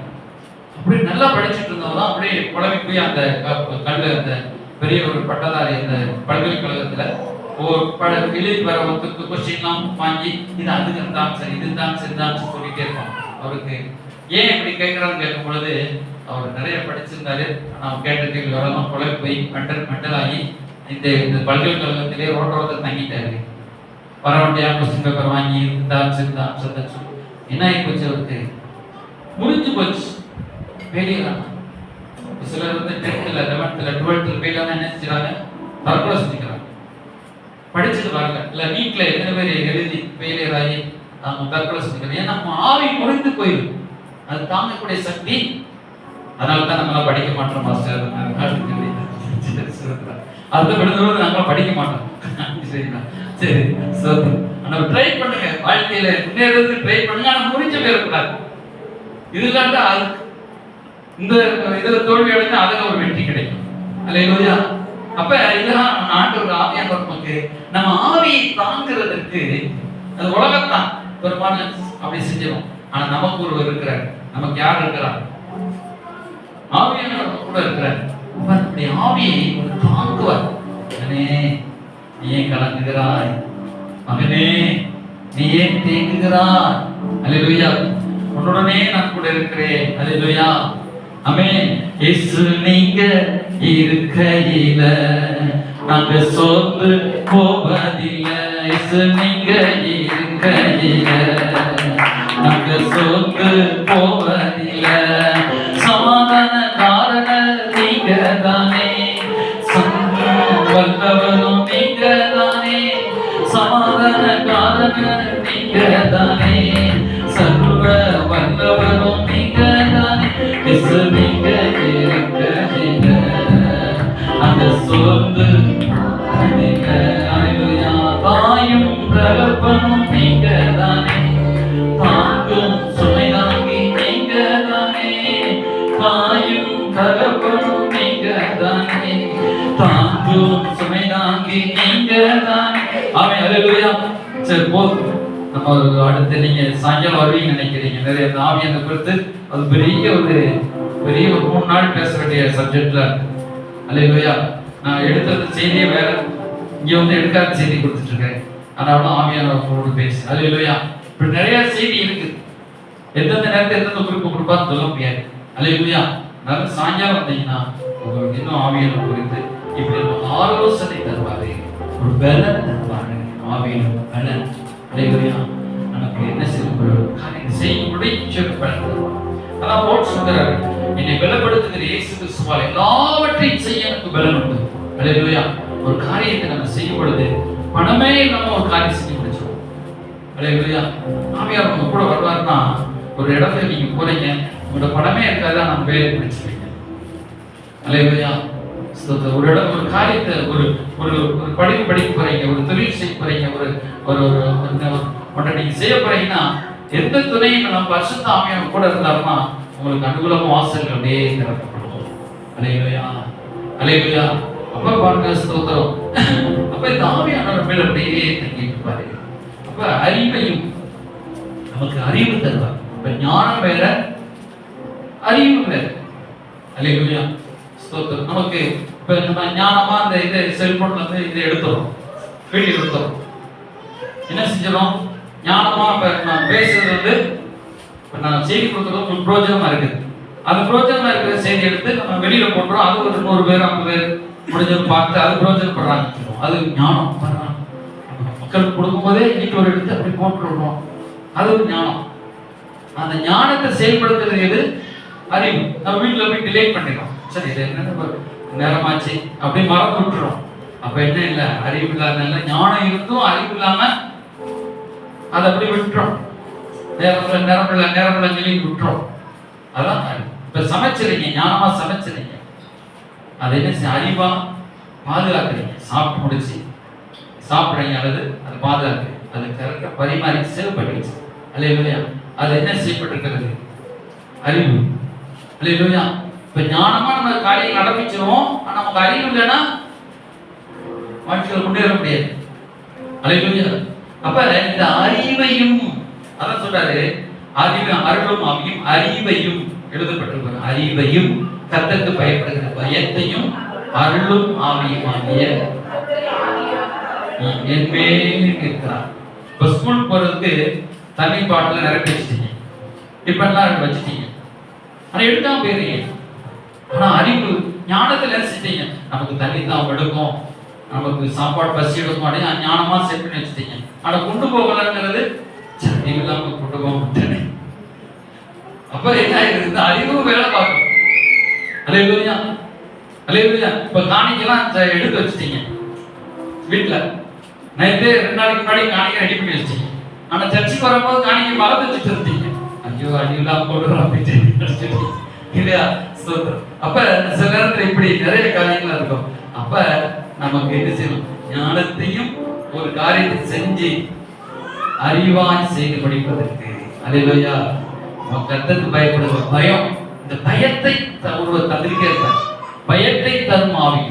அப்படியே நல்லா படிச்சுட்டு இருந்தவங்க அப்படியே குழம்பி போய் அந்த அந்த பெரிய ஒரு பட்டதாரி அந்த பல்கலைக்கழகத்துல எழுதி வர ஒருத்தருக்கு கொஸ்டின்லாம் வாங்கி இது அதுக்கு இருந்தாங்க சார், இதுதான் சரிதான் சொல்லிட்டே இருப்பாங்க. அவருக்கு ஏன் இப்படி கேட்கறான்னு கேட்கும் பொழுது அவர் நிறைய படிச்சிருந்தாரு. ஆனால் கேட்ட கேள்வி வரலாம் குழம்பி போய் மென்டல் ஆகி இந்த பல்கலைக்கழகத்திலே ரோட்டோரத்தில் தங்கிட்டாரு. வர வேண்டிய கொஸ்டின் பேப்பர் வாங்கி இருந்தா என்ன ஆகி போச்சு? அவருக்கு முடிஞ்சு போச்சு. ஃபெயிலியர். சிலர் வந்து 10th 11th 12th ஃபெயிலான என்ன செஞ்சுறாங்க? தற்கொலை செஞ்சுக்கிறாங்க. படிச்சது வரல இல்ல நீட்ல எத்தனை பேர் எழுதி ஃபெயிலியர் ஆகி அவங்க தற்கொலை செஞ்சுக்கிறாங்க. ஏன்னா நம்ம ஆவி முறிந்து போயிடும். அது தாங்கக்கூடிய சக்தி. அதனால தான் நம்மளாம் படிக்க மாட்டோம் மாஸ்டர். அதை விழுந்தோடு நாங்கள் படிக்க மாட்டோம். சரிங்களா? சரி நம்ம ட்ரை பண்ணுங்க, வாழ்க்கையில முன்னேறது ட்ரை பண்ணுங்க. ஆனால் முறிஞ்சு போயிடக்கூடாது. இதுதான் அது இந்த இதுல தோல்வி அடைஞ்சா அதுல ஒரு வெற்றி கிடைக்கும். அல்லேலூயா. அப்ப இதெல்லாம் ஆண்டவர் ஆவியானவர் நமக்கு நம்ம ஆவியை தாங்கிறதுக்கு அது உலகத்தான் பெரும்பாலும் அப்படி செஞ்சிடும். ஆனா நமக்கு ஒருவர் இருக்கிறார். நமக்கு யார் இருக்கிறார்? ஆவியானவர் கூட இருக்கிறார். அப்படி ஆவியை ஒரு தாங்குவார். மகனே நீ ஏன் கலங்குகிறாய்? மகனே நீ ஏன் தேங்குகிறாய்? அல்லேலூயா. உன்னுடனே நான் கூட இருக்கிறேன். அல்லேலூயா. ஆமென். இயேசு நீங்க இருக்கையில நாங்க சோர்ந்து போவதில்லை. இயேசு நீங்க இருக்கையில நாங்க சோர்ந்து போவதில்லை. சமாதான காரணம் நீங்க தானே, வல்லவரும் நீங்க தானே, சமாதான காரணம் நீங்க தானே, சர்வ வல்லவரும் நீங்க தானே. இயேசு நீங்க இருக்கையில அந்த சோர்ந்து தாயும் தகப்பனும் நீங்க தானே, தாங்கும் சுமை தாங்கி நீங்க தானே, தாயும் தகப்பனும் நீங்க தானே, தாங்கும் சுமை தாங்கி நீங்க தானே. ஆமென். அல்லேலூயா. சரி போதும். நம்ம அடுத்து நீங்க சாயங்காலம் வருவீங்க நினைக்கிறீங்க. நிறைய ஆவியான குறித்து அது பெரிய ஒரு 3 நாள் பேச வேண்டிய சப்ஜெக்ட்ல. அல்லேலூயா. நான் எடுத்தது செய்தியே வேற, இங்க வந்து எடுக்காத செய்தி கொடுத்துட்டு இருக்கேன். அதனால ஆவியானவரோடு பேசு. அல்லேலூயா. இப்படி நிறைய செய்தி இருக்கு. எந்தெந்த நேரத்தில் எந்தெந்த குறிப்பு கொடுப்பான்னு சொல்ல முடியாது. அல்லேலூயா. நல்ல சாயங்காலம் வந்தீங்கன்னா உங்களுக்கு இன்னும் ஆவியான குறித்து இப்படி ஆலோசனை தருவாரு, ஒரு பலன் தருவாரு. ஆவியான பலன். அல்லேலூயா. நமக்கு என்ன செய்ய செய்யும் முடிச்சு பலன் தருவார். அதான் போட் சொல்றாரு, என்னை பலப்படுத்துகிற இயேசு கிறிஸ்துவால் எல்லாவற்றையும் செய்ய எனக்கு பலன் உண்டு. அல்லேலூயா. ஒரு காரியத்தை நம்ம செய்யும் பொழுது பணமே இல்லாம ஒரு காரியம் செஞ்சு முடிச்சிடும். அல்லேலூயா. ஆவியார் உங்க கூட வருவாருன்னா ஒரு இடத்துல நீங்க போறீங்க, உங்களோட பணமே இருக்காது, நம்ம வேலை பிடிச்சிருவீங்க. அல்லேலூயா. ஒரு இடம் ஒரு காரியத்தை ஒரு ஒரு ஒரு படிப்பு படிக்க போறீங்க, ஒரு தொழில் செய்ய போறீங்க, ஒரு ஒரு ஒன்றை நீங்க செய்ய போறீங்கன்னா எந்த துணையும் நம்ம பரிசுத்த ஆவியார் கூட இருந்தாருன்னா உங்களுக்கு அனுகூலமா வாசல் அப்படியே திறக்கப்படும். அல்லேலூயா. அல்லேலூயா. அப்ப பாருங்க, ஸ்தோத்திரம். அப்ப இந்த ஆவியானவர் மேல அப்படியே தங்கிட்டு இருப்பாரு. அப்ப அறிவையும் நமக்கு அறிவு தருவார். இப்ப ஞானம் வேற, அறிவு வேற. அல்லேலூயா. ஸ்தோத்திரம். நமக்கு இப்ப நம்ம ஞானமா இந்த இதை செல்போன்ல இருந்து இதை எடுத்துறோம், வீடியோ எடுத்துறோம். என்ன செஞ்சிடும்? ஞானமா இப்ப நான் பேசுறது வந்து இப்ப நான் செய்தி கொடுக்கறது உங்களுக்கு பிரோஜனமா இருக்குது. அது பிரோஜனமா இருக்கிற செய்தி எடுத்து நம்ம வெளியில போட்டுறோம். அது ஒரு 100 பேர் 50 பேர் முடிஞ்சவங்க பார்த்து அது பிரோஜனப்படுறாங்க. அது ஞானம். மக்களுக்கு கொடுக்கும் போதே இன்னைக்கு ஒரு எடுத்து அப்படி போட்டுருவோம். அது ஒரு ஞானம். அந்த ஞானத்தை செயல்படுத்துறது எது? அறிவு. நம்ம வீட்டுல போய் டிலேட் பண்ணிடுறோம். சரி, இது என்ன நேரமாச்சு அப்படி மறந்து விட்டுறோம். அப்ப என்ன இல்லை, அறிவு இல்லாத ஞானம் இருந்தும் அறிவு இல்லாம அதை அப்படி விட்டுறோம். நேரமில்ல சொல்லி விட்டுறோம். அதான் இப்ப சமைச்சிருங்க, ஞானமா சமைச்சிருங்க. அதை என்ன செய்ய? அறிவா பாதுகாக்கிறீங்க. சாப்பிட்டு முடிச்சு சாப்பிட்றீங்க, அல்லது அதை பாதுகாக்கு, அது கரெக்டாக பரிமாறி சேவ் பண்ணிடுச்சு. அல்லேலூயா. அது என்ன செய்யப்பட்டிருக்கிறது? அறிவு. அல்லேலூயா. இப்ப ஞானமா நம்ம காரியம் நடப்பிச்சிருவோம். ஆனா நமக்கு அறிவு இல்லைன்னா வாழ்க்கையில் முன்னேற முடியாது. அல்லேலூயா. அப்ப இந்த அறிவையும் அதான் சொல்றாரு, அறிவு அருளும் ஆவியும் அறிவையும் எழுதப்பட்டிருக்கிறது. அறிவையும் கர்த்தருக்கு பயப்படுகிற பயத்தையும் அருளும் ஆவியும் ஆகிய என் மேல் இருக்கிறார். இப்ப ஸ்கூல் போறதுக்கு தண்ணி பாட்டில நிரப்பி வச்சுட்டீங்க, டிஃபன்லாம் வச்சுட்டீங்க, ஆனா எடுக்காம போயிருங்க. ஆனா அறிவு ஞானத்துல நினைச்சிட்டீங்க, நமக்கு தண்ணி தான் எடுக்கும், நமக்கு சாப்பாடு பசி எடுக்கும் அப்படின்னு ஞானமா செட் பண்ணி வச்சுட்டீங்க. ஆனா கொண்டு போகலங்கிறது சரி இல்லாம கொண்டு போக மாட்டேன். அப்ப என்ன ஆயிருக்கு? அறிவு வேலை பார்க்கும். அல்லேலூயா. அல்லேலூயா. இப்ப காணிக்கெல்லாம் எடுத்து வச்சுட்டீங்க வீட்டுல. நேற்று 2 நாளைக்கு முன்னாடி காணிக்கை ரெடி பண்ணி வச்சிட்டீங்க. ஆனா சர்ச்சுக்கு வரும்போது காணிக்கை மறந்து வச்சுட்டு இருந்தீங்க. ஐயோ அடியெல்லாம் போடுறோம் அப்படின்னு இல்லையா? அப்ப சில நேரத்துல இப்படி நிறைய காரியங்கள் இருக்கும். அப்ப நமக்கு என்ன செய்யணும்? ஞானத்தையும் ஒரு காரியத்தை செஞ்சு அறிவாய் செய்து படிப்பதற்கு. அல்லேலூயா. கர்த்தருக்கு பயப்படுகிற பயம், இந்த பயத்தை ஒருவர் தந்திரிக்கே இருப்பார். பயத்தை தரும் ஆவி.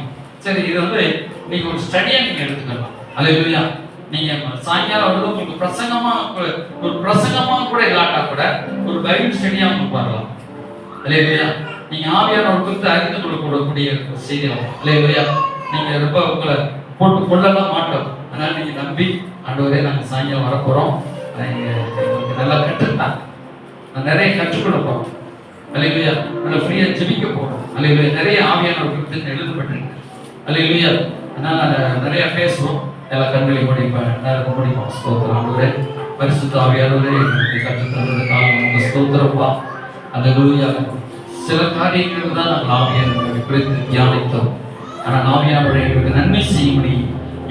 சரி, இது வந்து நீங்க ஒரு ஸ்டடியா நீங்க எடுத்துக்கலாம். அல்லேலூயா. நீங்க சாயங்காலம் வந்து உங்களுக்கு ஒரு பிரசங்கமா கூட இல்லாட்டா கூட ஒரு பைபிள் ஸ்டடியா உங்களுக்கு வரலாம். அல்லேலூயா. நீங்க ஆவியானவர் குறித்து அறிந்து கொள்ளக்கூடிய செய்தி. அல்லேலூயா. நீங்க ரொம்ப உங்களை போட்டு கொள்ளலாம் மாட்டோம். அதனால நீங்க நம்பி ஆண்டவரே நாங்க சாயங்காலம் வரப்போறோம், எங்களுக்கு நல்லா கற்றுத்தான், நிறைய கற்றுக் கொடுப்போம். அல்லேலூயா. நல்லா ஃப்ரீயா ஜெபிக்க போறோம். அல்லேலூயா. நிறைய ஆவியானவர் குறித்து எழுதப்பட்டிருக்கு. அல்லேலூயா. அதனால நிறைய பேசுவோம். எல்லா கண்களையும் முடிப்போம். ஸ்தோத்திரம் ஆண்டவரே. பரிசுத்த ஆவியானவரே, எங்களுக்கு கற்றுத்தந்ததுக்காக உங்க ஸ்தோத்திரப்பா. அல்லேலூயா. சில காரியங்கள் தான் நாங்கள் ஆவியானவரை குறித்து தியானித்தோம். ஆனால் ஆவியானவரை எங்களுக்கு நன்மை செய்யும்படி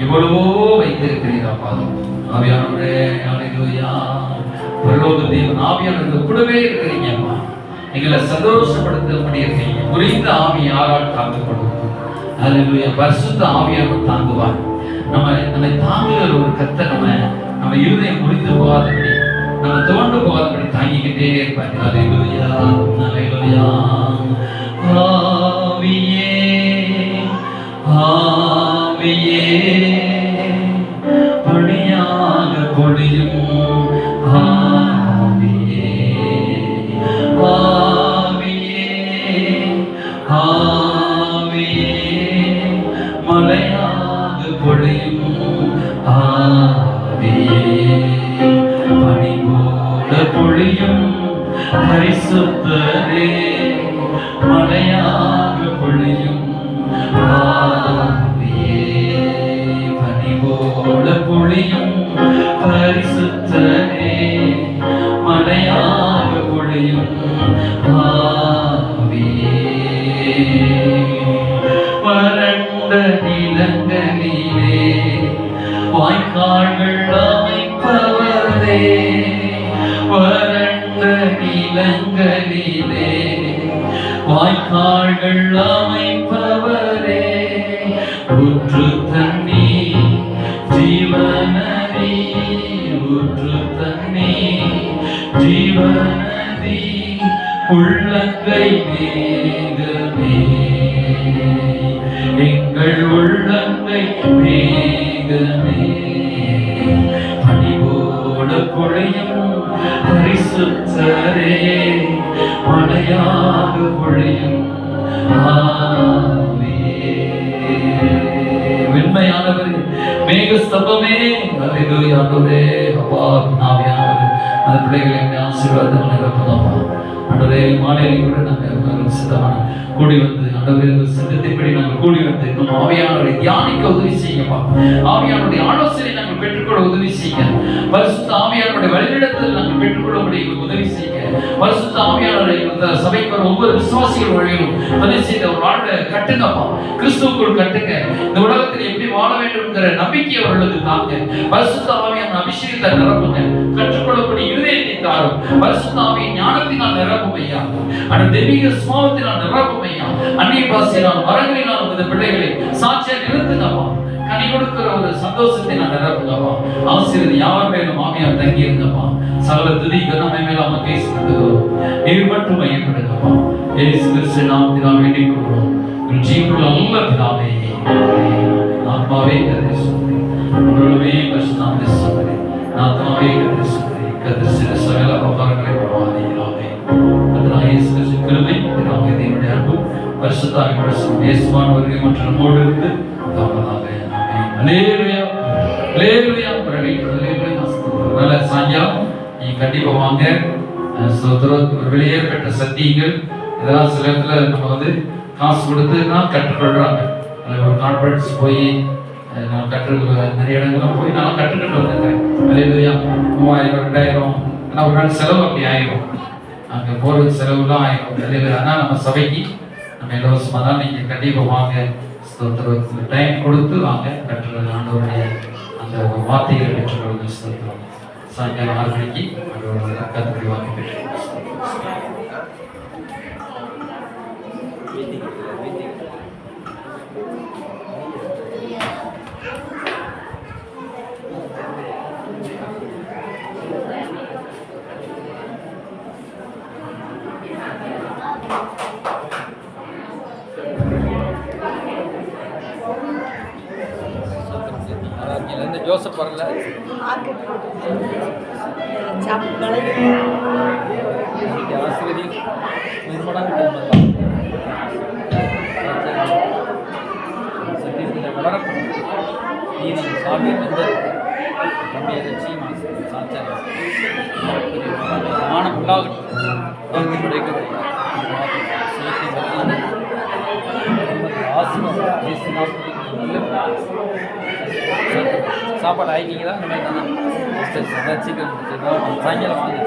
எவ்வளவோ வைத்திருக்கிறீரப்பா. ஆவியானவரே, அல்லேலூயா. பரலோக தேவன் ஆவியானவர்கள் கூடவே இருக்கிறீங்கப்பா. எங்களை சந்தோஷப்படுத்தபடி இருக்கீங்க. புரிந்த ஆவி யாரால் தாங்கப்படும்? அல்லேலூயா. பரிசுத்த ஆவியானவர் தாங்குவார். நம்மை தாங்குகிற ஒரு கர்த்தர் நம்ம இருதயம் முறிந்து போகாதபடி, நம்ம தோண்டு போகாதபடி தாங்கிக்கிட்டே இருப்பார். அல்லேலூயா. அல்லேலூயா. ஆவியே ஆவியே பணியாக பொழியும் ஆவியே ஆவியே ஆவியே மலையாக பொழியும் ஆவியே பணிபுரியும் பொழியும் பரிசுத்தரே, மழையாக பொழியும் ஆவியே, பனி போல பொழியும் பரிசுத்தரே, மழையாக பொழியும் ஆவியே, வறண்ட நிலங்களிலே வாய்க்கால்கள் அமைப்பவரே, வறண்ட நிலங்களிலே வாய்க்கால்கள் அமைப்பவரே, ஊற்று தண்ணீர் ஜீவநதி, ஊற்று தண்ணீர் ஜீவநதி, உள்ளங்கை மேகமே, எங்கள் உள்ளங்கை மேகமே, பனி போல பொழியும் பரிசுத்தரே, மழையாக பொழியும் ஆவியே, வெண்மையானவரே, மேக ஸ்தம்பமே, அல்லேலூயா ஆண்டவரே, அப்பா ஆவியானவரே, அந்த பிள்ளைகளை ஆசீர்வாதம் நிரப்புதப்பா ஆண்டவரே, மாலையில் கூட நாங்கள் சித்தமான கூடி வந்து ஆண்டவரே சித்தத்தின்படி நாங்கள் கூடி வந்து இன்னும் ஆவியானவரை தியானிக்க உதவி செய்யுங்கப்பா, ஆவியானுடைய ஆலோசனை நாங்கள் பெற்றுக்கொள்ள உதவி செய்யுங்க, பரிசுத்த ஆவியானுடைய வழிநடத்தல் நாங்கள் பெற்றுக்கொள்ளபடி உதவி செய்யுங்க, பரிசுத்த ஆவியானவரை சபைக்கு வர ஒவ்வொரு விசுவாசிகள் வழியிலும் உதவி செய்த ஒரு வாழ்வை கட்டுங்கப்பா, கிறிஸ்துவுக்குள் கட்டுங்க, இந்த உலகத்தில் எப்படி வாழ வேண்டும் என்கிற நம்பிக்கை அவர்களுக்கு தாங்க, பரிசுத்த ஆவியான அபிஷேகத்தை நிரப்புங்க, கற்றுக்கொள்ளக்கூடிய இருதயத்தை தாரும், பரிசுத்த ஆவியின் ஞானத்தினால் நிரப்பும் ஐயா, அந்த தெய்வீக சுபாவத்தினால் நிரப்பும் ஐயா, அந்நிய பாஷையினால் வரங்களினால் உங்கள் பிள்ளைகளை சாட்சியா நிறுத்துங்கப்பா, கனி கொடுக்கிற ஒரு சந்தோஷத்தை நான் நிரப்புங்கப்பா, ஆசீர்வாதம் யார் மேலும் ஆவியார் தங்கி இருங்கப்பா, சகல துதி கனமை மேல நமக்கு இயேசுகிறோம், நீர் மட்டும் மையப்படுங்கப்பா, இயேசு கிறிஸ்து நாமத்தினால் வேண்டிக் கொள்கிறோம், உன் ஜீவனுள்ள நல்ல பிதாவே, ஆத்மாவே கர்த்தரை ஸ்தோத்திரி, உங்களுமே பரிசுத்தமாவே ஸ்தோத்திரி, ஆத்மாவே கர்த்தரை ஸ்தோத்திரி, கர்த்தர் சில சகல உபகாரங்களை பிரவாதிக்கிறாவே, கர்த்தர் இயேசு கிறிஸ்து கிருபை, பிதாவே தேவனுடைய அன்பு, பரிசுத்த ஆவியானவர் இயேசுவானவர்கள் மற்றும் நம்மோடு இருந்து தாமதாக. அல்லேலூயா அல்லேலூயா அல்லேலூயா. நல்ல சாயங்காலம் நீ கண்டிப்பா வாங்க, வெளியேற்பட்ட சத்தியங்கள் இதெல்லாம் சில இடத்துல நம்ம வந்து காசு கொடுத்து தான் கற்றுக்கொள்றாங்க, ஒரு கான்ஃபரன்ஸ் போய் நான் நிறைய இடங்கள்லாம் போய் நான் கற்றுக்கிட்டு வந்திருக்கேன், அல்லேலூயா. 3000 2000 ஆனால் ஒரு நாள் செலவு அப்படி ஆயிடும், அங்கே போகிறதுக்கு செலவுலாம் ஆயிடும், அல்லேலூயா. ஆனால் நம்ம சபைக்கு நம்ம இலவசமாக தான் நீங்கள் கண்டிப்பாக வாங்க, ஸ்தோத்திரம் டைம் கொடுத்து வாங்க, கற்றுக்கொள்ள ஆண்டவருடைய அந்த வார்த்தைகளை பெற்றுக்கொள்ளுங்க, ஸ்தோத்திரம். சாயங்காலம் 6 மணிக்கு ஆண்டவருடைய கற்றுக்கொள்ளி வாங்கி பெற்றுக்கொள்ளுங்க. ஜோசப் வரல ஆசிரியர் சாமி வந்து நம்முடைய லட்சியமாக சாச்சாரம் மானம் உள்ளாகட்டும் கிடைக்கிறது சாப்பாடு ஆகிட்டீங்களா? இந்த மாதிரி தானே சீக்கிரம் சாயங்காலம் வாங்க.